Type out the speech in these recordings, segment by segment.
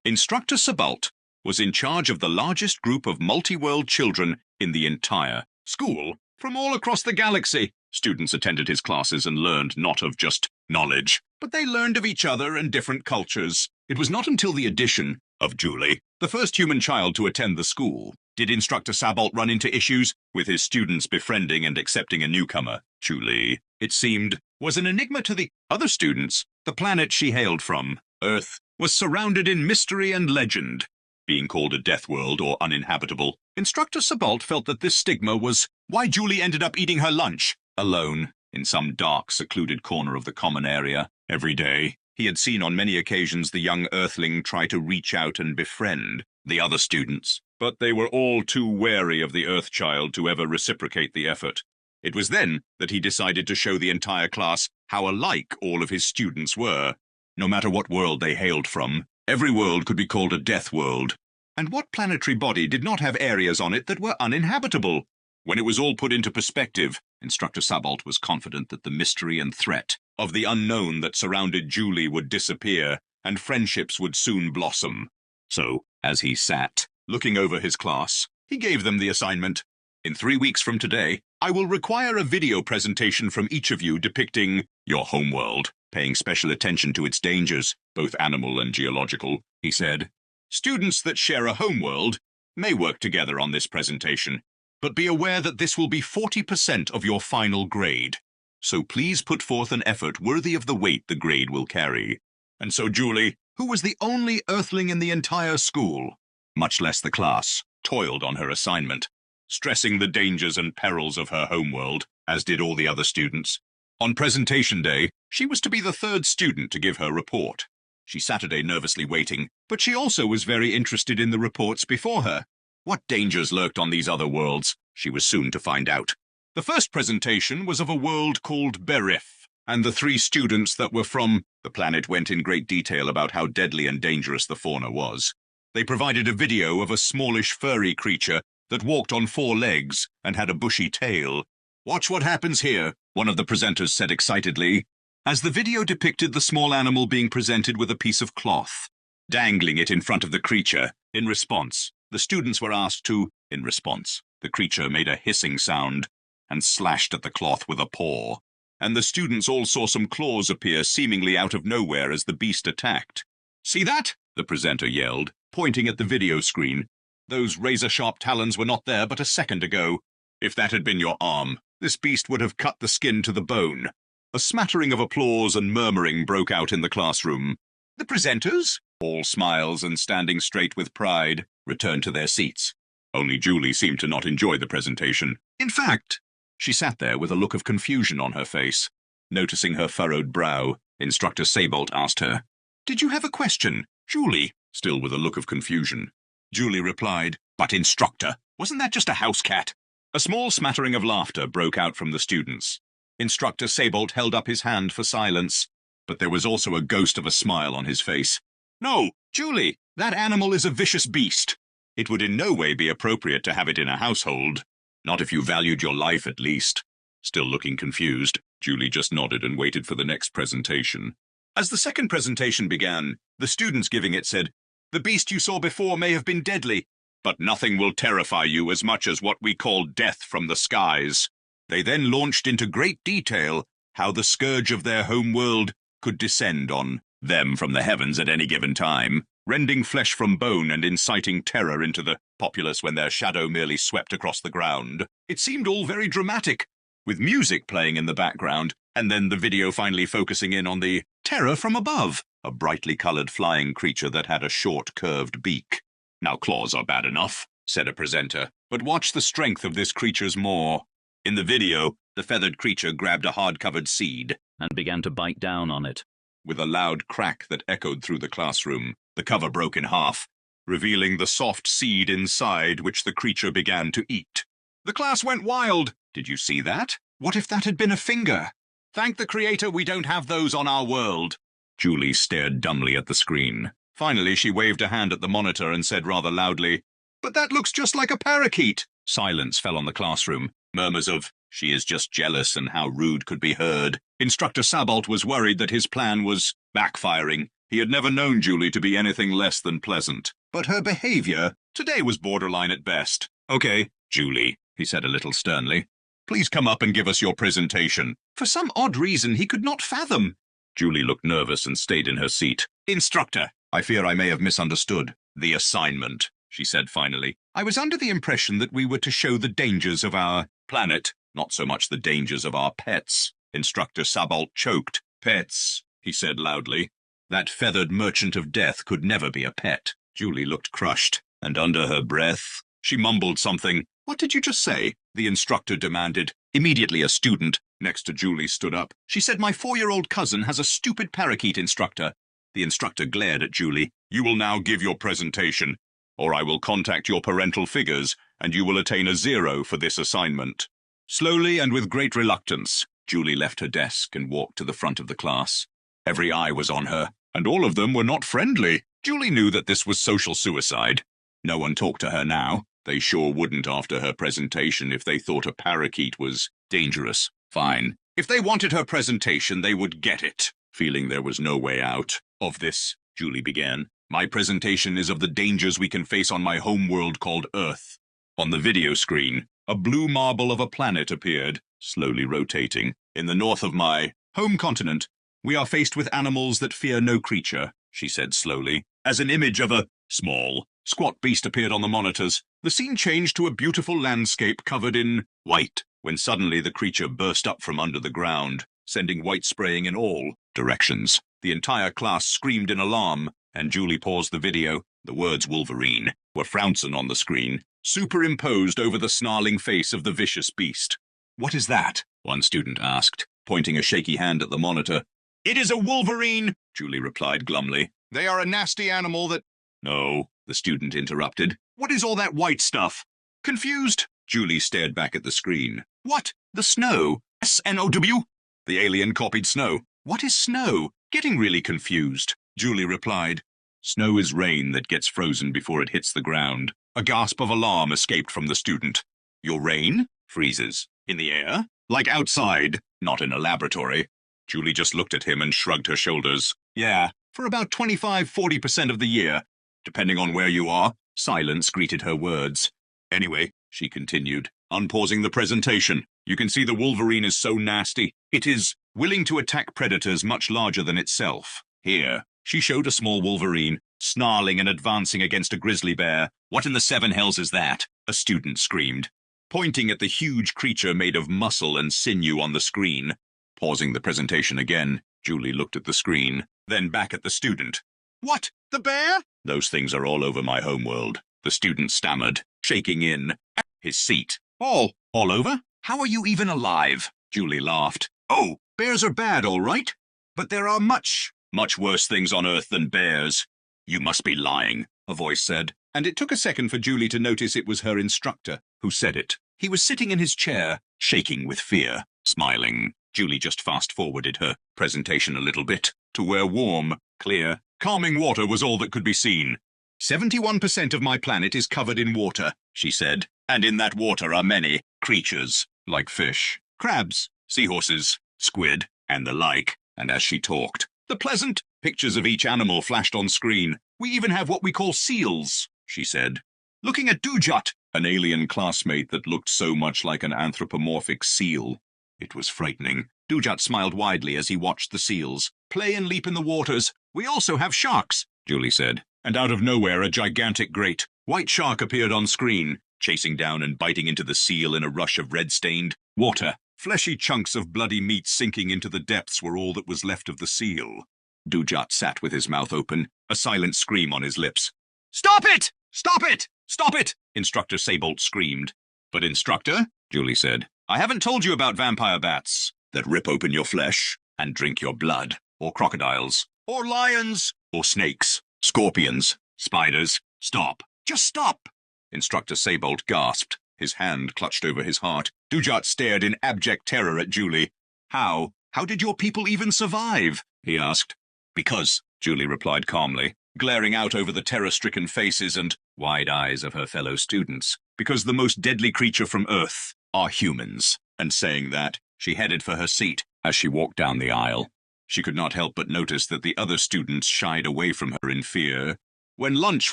Instructor Sabalt was in charge of the largest group of multi-world children in the entire school. From all across the galaxy, students attended his classes and learned not of just knowledge, but they learned of each other and different cultures. It was not until the addition of Julie, the first human child to attend the school, did Instructor Sabalt run into issues with his students befriending and accepting a newcomer. Julie, it seemed, was an enigma to the other students. The planet she hailed from, Earth, was surrounded in mystery and legend. Being called a Deathworld or uninhabitable, Instructor Sabalt felt that this stigma was why Julie ended up eating her lunch alone in some dark, secluded corner of the common area. Every day, he had seen on many occasions the young Earthling try to reach out and befriend the other students, but they were all too wary of the Earthchild to ever reciprocate the effort. It was then that he decided to show the entire class how alike all of his students were. No matter what world they hailed from, every world could be called a death world. And what planetary body did not have areas on it that were uninhabitable? When it was all put into perspective, Instructor Sabalt was confident that the mystery and threat of the unknown that surrounded Julie would disappear, and friendships would soon blossom. So, as he sat, looking over his class, he gave them the assignment. In 3 weeks from today, I will require a video presentation from each of you depicting your homeworld, paying special attention to its dangers, both animal and geological, he said. Students that share a homeworld may work together on this presentation, but be aware that this will be 40% of your final grade. So please put forth an effort worthy of the weight the grade will carry. And so Julie, who was the only Earthling in the entire school, much less the class, toiled on her assignment, stressing the dangers and perils of her homeworld, as did all the other students. On presentation day, she was to be the third student to give her report. She sat nervously waiting, but she also was very interested in the reports before her. What dangers lurked on these other worlds, she was soon to find out. The first presentation was of a world called Berif, and the 3 students that were from the planet went in great detail about how deadly and dangerous the fauna was. They provided a video of a smallish furry creature that walked on 4 legs and had a bushy tail. Watch what happens here, one of the presenters said excitedly, as the video depicted the small animal being presented with a piece of cloth, dangling it in front of the creature. In response, the students were asked to, in response, the creature made a hissing sound and slashed at the cloth with a paw, and the students all saw some claws appear seemingly out of nowhere as the beast attacked. See that? The presenter yelled, pointing at the video screen. Those razor-sharp talons were not there but a second ago. If that had been your arm, this beast would have cut the skin to the bone. A smattering of applause and murmuring broke out in the classroom. The presenters, all smiles and standing straight with pride, returned to their seats. Only Julie seemed to not enjoy the presentation. In fact, she sat there with a look of confusion on her face. Noticing her furrowed brow, Instructor Sabalt asked her, "Did you have a question, Julie?" Still with a look of confusion. Julie replied, "But Instructor, wasn't that just a house cat?" A small smattering of laughter broke out from the students. Instructor Sabalt held up his hand for silence, but there was also a ghost of a smile on his face. "No, Julie, that animal is a vicious beast. It would in no way be appropriate to have it in a household. Not if you valued your life, at least." Still looking confused, Julie just nodded and waited for the next presentation. As the second presentation began, the students giving it said, "The beast you saw before may have been deadly, but nothing will terrify you as much as what we call death from the skies." They then launched into great detail how the scourge of their home world could descend on them from the heavens at any given time, rending flesh from bone and inciting terror into the populace when their shadow merely swept across the ground. It seemed all very dramatic, with music playing in the background, and then the video finally focusing in on the terror from above, a brightly coloured flying creature that had a short, curved beak. "Now claws are bad enough," said a presenter, "but watch the strength of this creature's maw." In the video, the feathered creature grabbed a hard-covered seed and began to bite down on it. With a loud crack that echoed through the classroom, the cover broke in half, revealing the soft seed inside which the creature began to eat. The class went wild. "Did you see that? What if that had been a finger? Thank the Creator we don't have those on our world." Julie stared dumbly at the screen. Finally, she waved a hand at the monitor and said rather loudly, "But that looks just like a parakeet." Silence fell on the classroom. Murmurs of, "She is just jealous," and "How rude," could be heard. Instructor Sabalt was worried that his plan was backfiring. He had never known Julie to be anything less than pleasant, but her behavior today was borderline at best. Okay, Julie, he said a little sternly. Please come up and give us your presentation. For some odd reason he could not fathom. Julie looked nervous and stayed in her seat. Instructor, I fear I may have misunderstood. The assignment, she said finally. I was under the impression that we were to show the dangers of our planet, not so much the dangers of our pets. Instructor Sabolt choked. Pets, he said loudly. That feathered merchant of death could never be a pet. Julie looked crushed, and under her breath, she mumbled something. What did you just say? The instructor demanded. Immediately a student next to Julie stood up. She said, my 4-year-old cousin has a stupid parakeet, instructor. The instructor glared at Julie. You will now give your presentation, or I will contact your parental figures, and you will attain a 0 for this assignment. Slowly and with great reluctance, Julie left her desk and walked to the front of the class. Every eye was on her, and all of them were not friendly. Julie knew that this was social suicide. No one talked to her now. They sure wouldn't after her presentation if they thought a parakeet was dangerous. Fine. If they wanted her presentation, they would get it. Feeling there was no way out of this, Julie began. My presentation is of the dangers we can face on my home world called Earth. On the video screen, a blue marble of a planet appeared, slowly rotating. In the north of my home continent, we are faced with animals that fear no creature, she said slowly. As an image of a small, squat beast appeared on the monitors, the scene changed to a beautiful landscape covered in white, when suddenly the creature burst up from under the ground, sending white spraying in all directions. The entire class screamed in alarm, and Julie paused the video. The words Wolverine were frownson on the screen, superimposed over the snarling face of the vicious beast. What is that? One student asked, pointing a shaky hand at the monitor. It is a wolverine, Julie replied glumly. They are a nasty animal that... No, the student interrupted. What is all that white stuff? Confused? Julie stared back at the screen. What? The snow? S-N-O-W? The alien copied snow. What is snow? Getting really confused. Julie replied. Snow is rain that gets frozen before it hits the ground. A gasp of alarm escaped from the student. Your rain? Freezes. In the air? Like outside, not in a laboratory. Julie just looked at him and shrugged her shoulders. Yeah, for about 25–40% of the year, depending on where you are. Silence greeted her words. Anyway, she continued, unpausing the presentation, you can see the wolverine is so nasty. It is willing to attack predators much larger than itself. Here, she showed a small wolverine, snarling and advancing against a grizzly bear. What in the 7 hells is that? A student screamed, pointing at the huge creature made of muscle and sinew on the screen. Pausing the presentation again, Julie looked at the screen, then back at the student. What? The bear? Those things are all over my homeworld, the student stammered, shaking in his seat. All over? How are you even alive? Julie laughed. Oh, bears are bad, all right. But there are much worse things on Earth than bears. You must be lying, a voice said, and it took a second for Julie to notice it was her instructor who said it. He was sitting in his chair, shaking with fear, smiling. Julie just fast-forwarded her presentation a little bit to where warm, clear, calming water was all that could be seen. 71% of my planet is covered in water, she said, and in that water are many creatures, like fish, crabs, seahorses, squid, and the like. And as she talked, the pleasant pictures of each animal flashed on screen. We even have what we call seals, she said. Looking at Dujat, an alien classmate that looked so much like an anthropomorphic seal. It was frightening. Dujat smiled widely as he watched the seals play and leap in the waters. We also have sharks, Julie said. And out of nowhere, a gigantic great white shark appeared on screen, chasing down and biting into the seal in a rush of red-stained water. Fleshy chunks of bloody meat sinking into the depths were all that was left of the seal. Dujat sat with his mouth open, a silent scream on his lips. Stop it! Stop it! Stop it! Instructor Sabolt screamed. But instructor, Julie said, I haven't told you about vampire bats that rip open your flesh and drink your blood, or crocodiles, or lions, or snakes, scorpions, spiders. Stop. Just stop! Instructor Sabolt gasped, his hand clutched over his heart. Dujat stared in abject terror at Julie. How did your people even survive? He asked. Because, Julie replied calmly, glaring out over the terror-stricken faces and wide eyes of her fellow students. Because the most deadly creature from Earth are humans. And saying that, she headed for her seat as she walked down the aisle. She could not help but notice that the other students shied away from her in fear. When lunch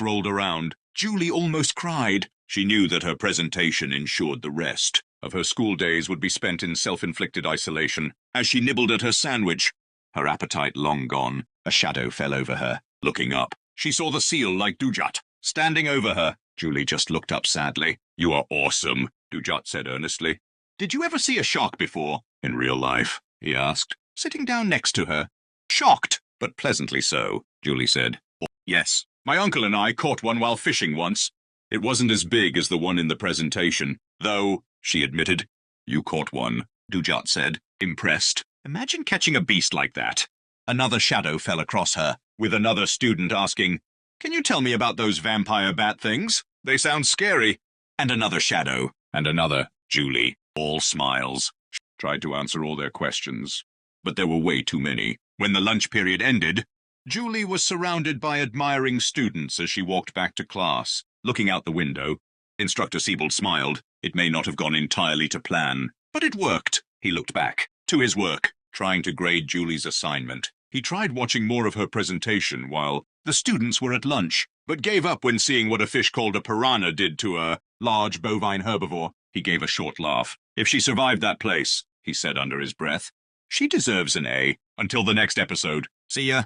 rolled around, Julie almost cried. She knew that her presentation ensured the rest of her school days would be spent in self-inflicted isolation. As she nibbled at her sandwich, her appetite long gone, a shadow fell over her. Looking up, she saw the seal like Dujat, standing over her. Julie just looked up sadly. "You are awesome," Dujat said earnestly. "Did you ever see a shark before?" "In real life?" he asked, sitting down next to her. "Shocked, but pleasantly so," Julie said. "Yes, my uncle and I caught one while fishing once. It wasn't as big as the one in the presentation, though," she admitted. "You caught one," Dujat said, impressed. "Imagine catching a beast like that." Another shadow fell across her, with another student asking, "Can you tell me about those vampire bat things? They sound scary." And another shadow, and another. Julie, all smiles, tried to answer all their questions, but there were way too many. When the lunch period ended, Julie was surrounded by admiring students as she walked back to class. Looking out the window, Instructor Siebold smiled. It may not have gone entirely to plan, but it worked. He looked back to his work, trying to grade Julie's assignment. He tried watching more of her presentation while the students were at lunch, but gave up when seeing what a fish called a piranha did to a large bovine herbivore. He gave a short laugh. "If she survived that place," he said under his breath, "she deserves an A. Until the next episode. See ya."